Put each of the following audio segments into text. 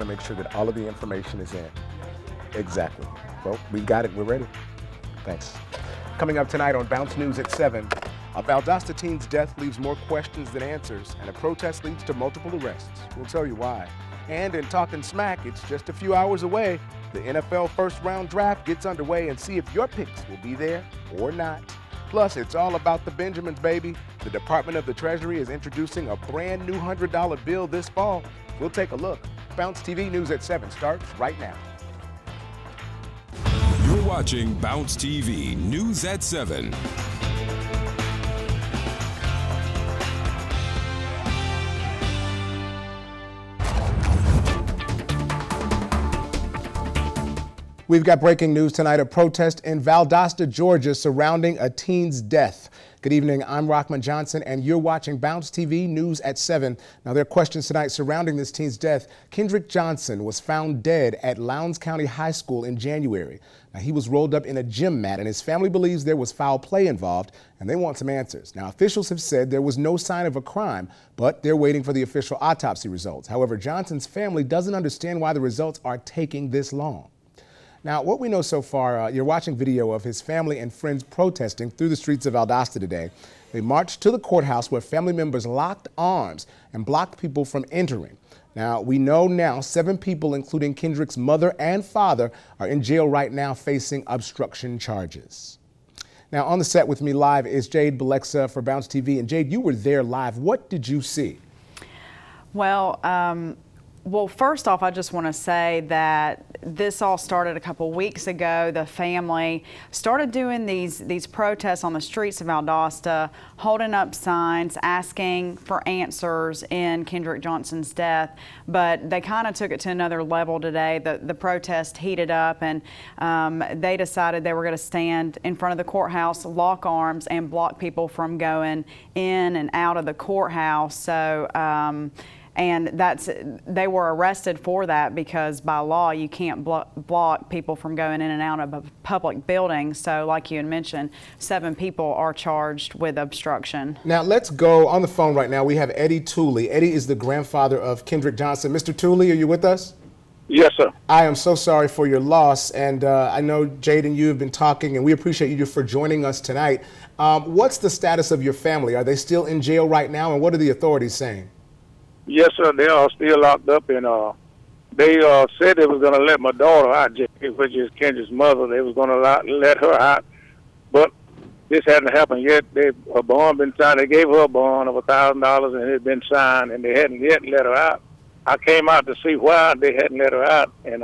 want to make sure that all of the information is in. Exactly. Well, we got it. We're ready. Thanks. Coming up tonight on Bounce News at 7, a Valdosta teen's death leaves more questions than answers, and a protest leads to multiple arrests. We'll tell you why. And in Talking Smack, it's just a few hours away. The NFL first-round draft gets underway, and see if your picks will be there or not. Plus, it's all about the Benjamins, baby. The Department of the Treasury is introducing a brand new $100 bill this fall. We'll take a look. Bounce TV News at 7 starts right now. You're watching Bounce TV News at 7. We've got breaking news tonight, a protest in Valdosta, Georgia surrounding a teen's death. Good evening, I'm Rahman Johnson, and you're watching Bounce TV News at 7. Now, there are questions tonight surrounding this teen's death. Kendrick Johnson was found dead at Lowndes County High School in January. Now, he was rolled up in a gym mat, and his family believes there was foul play involved, and they want some answers. Now, officials have said there was no sign of a crime, but they're waiting for the official autopsy results. However, Johnson's family doesn't understand why the results are taking this long. Now, what we know so far, you're watching video of his family and friends protesting through the streets of Valdosta today. They marched to the courthouse where family members locked arms and blocked people from entering. Now, we know now 7 people, including Kendrick's mother and father, are in jail right now facing obstruction charges. Now, on the set with me live is Jade Balexa for Bounce TV. And Jade, you were there live. What did you see? Well, first off, I just want to say that this all started a couple weeks ago. The family started doing these protests on the streets of Valdosta, holding up signs, asking for answers in Kendrick Johnson's death. But they kind of took it to another level today. The protest heated up, and they decided they were going to stand in front of the courthouse, lock arms, and block people from going in and out of the courthouse. So. And they were arrested for that because by law you can't block people from going in and out of a public building. So like you had mentioned, 7 people are charged with obstruction. Now let's go on the phone right now. We have Eddie Tooley. Eddie is the grandfather of Kendrick Johnson. Mr. Tooley, are you with us? Yes, sir. I am so sorry for your loss, and I know Jade and you have been talking, and we appreciate you for joining us tonight. What's the status of your family? Are they still in jail right now, and what are the authorities saying? Yes, sir. They are still locked up, and they said they was going to let my daughter out, which is Kendrick's mother. They was going to let her out, but this hasn't happened yet. A bond been signed. They gave her a bond of $1,000, and it's been signed, and they hadn't yet let her out. I came out to see why they hadn't let her out, and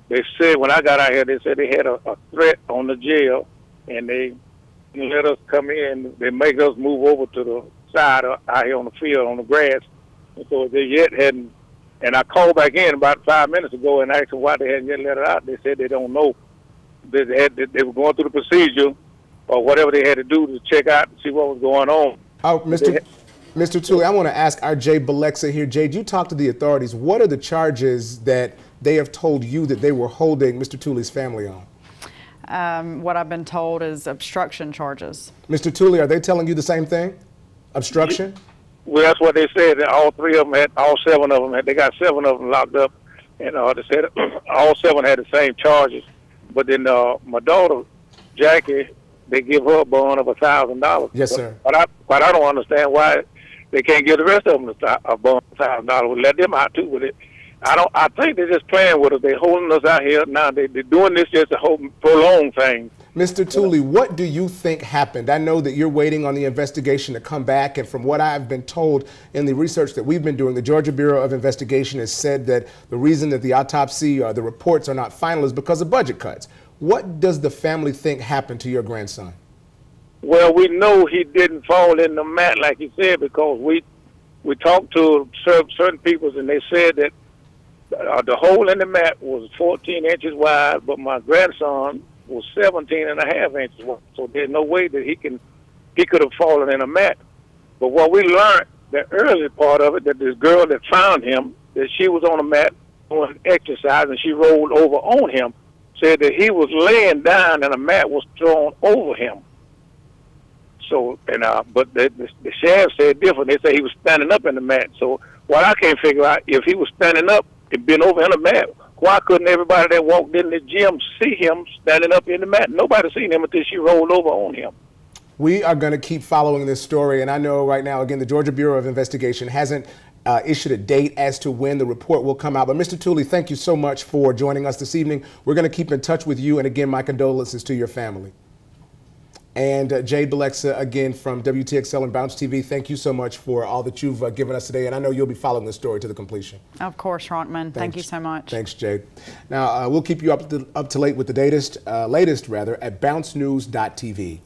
they said when I got out here, they said they had a threat on the jail, and they let us come in. They make us move over to the side out here on the field on the grass. And so they yet hadn't, and I called back in about 5 minutes ago and asked them why they hadn't yet let her out. They said they don't know. They were going through the procedure or whatever they had to do to check out and see what was going on. Oh, Mr. Tooley, I want to ask our Jade Balexa here. Jade, you talked to the authorities. What are the charges that they have told you that they were holding Mr. Tooley's family on? What I've been told is obstruction charges. Mr. Tooley, are they telling you the same thing? Obstruction? Well, that's what they said. That all 7 of them had. They got 7 of them locked up, and they said all 7 had the same charges. But then my daughter, Jackie, they give her a bond of $1,000. Yes, sir. But I don't understand why they can't give the rest of them a bond of $1,000. We let them out too with it. I think they're just playing with us. They're holding us out here now. They're doing this just to prolong things. Mr. Tooley, what do you think happened? I know that you're waiting on the investigation to come back, and from what I've been told in the research that we've been doing, the Georgia Bureau of Investigation has said that the reason that the autopsy or the reports are not final is because of budget cuts. What does the family think happened to your grandson? Well, we know he didn't fall in the mat like he said, because we talked to certain people, and they said that the hole in the mat was 14 inches wide, but my grandson was 17.5 inches wide. So there's no way that he could have fallen in a mat. But what we learned, the early part of it, that this girl that found him, that she was on a mat doing exercise and she rolled over on him, said that he was laying down and a mat was thrown over him. So, but the sheriff said different. They say he was standing up in the mat. So what I can't figure out, if he was standing up, It been over in the mat. Why couldn't everybody that walked in the gym see him standing up in the mat? Nobody seen him until she rolled over on him. We are going to keep following this story, and I know right now, again, the Georgia Bureau of Investigation hasn't issued a date as to when the report will come out. But Mr. Tooley, thank you so much for joining us this evening. We're going to keep in touch with you, and again, my condolences to your family. And Jade Balexa, again, from WTXL and Bounce TV, thank you so much for all that you've given us today. And I know you'll be following this story to the completion. Of course, Rahman. Thank you so much. Thanks, Jade. Now, we'll keep you up to date with the latest at bouncenews.tv.